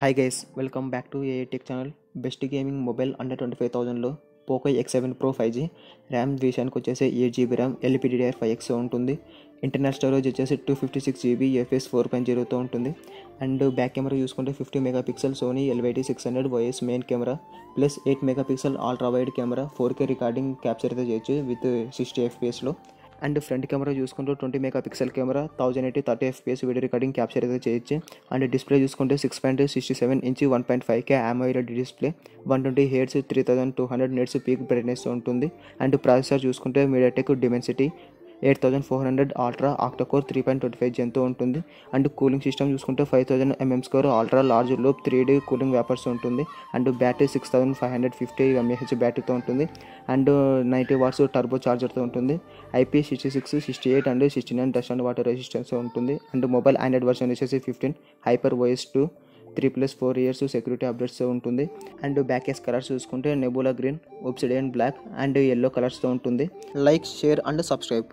Hi guys, welcome back to A tech channel. Best gaming mobile under 25,000లో Poco X7 Pro 5G. RAM విషయానికి వచ్చేసి 8GB RAM, LPDDR5X ఉంటుంది. Internal storage వచ్చేసి 256GB UFS 4.0తో ఉంటుంది. And back camera చూసుకుంటే 50 megapixel Sony LYT600 OIS main camera plus 8 megapixel ultra wide camera 4K recording capture అయితే చేయొచ్చు with 60 FPSలో. అండ్ ఫ్రంట్ కెమెరా చూసుకుంటే 20 megapixel camera 1080 30 FPS video recording capture అయితే చేయొచ్చు. And display చూసుకుంటే 6.67 inch 1.5K AMOLED డిస్ప్లే, 120 Hz 3200 nits peak brightness ఉంటుంది. And processor చూసుకుంటే మీడియాటెక్ డిమెన్సిటీ 8400 అల్ట్రా ఆక్టోకోర్ 3.25 జెన్తో ఉంటుంది. అండ్ కూలింగ్ సిస్టమ్ చూసుకుంటే 5000 mm² ultra large loop 3D cooling vapours ఉంటుంది. అండ్ బ్యాటరీ 6550 mAh బ్యాటరీతో ఉంటుంది. అండ్ 90 watts టర్బో ఛార్జర్తో ఉంటుంది. IP66, 68 and 69 dust and water resistance ఉంటుంది. అండ్ మొబైల్ ఆండ్రాయిడ్ వర్షన్ వచ్చేసి 15 HyperOS 2 3+4 years సెక్యూరిటీ అప్డేట్స్ ఉంటుంది. అండ్ బ్యాక్ కేస్ కలర్స్ చూసుకుంటే nebula green, obsidian black and yellow కలర్స్తో ఉంటుంది. Like, share and subscribe.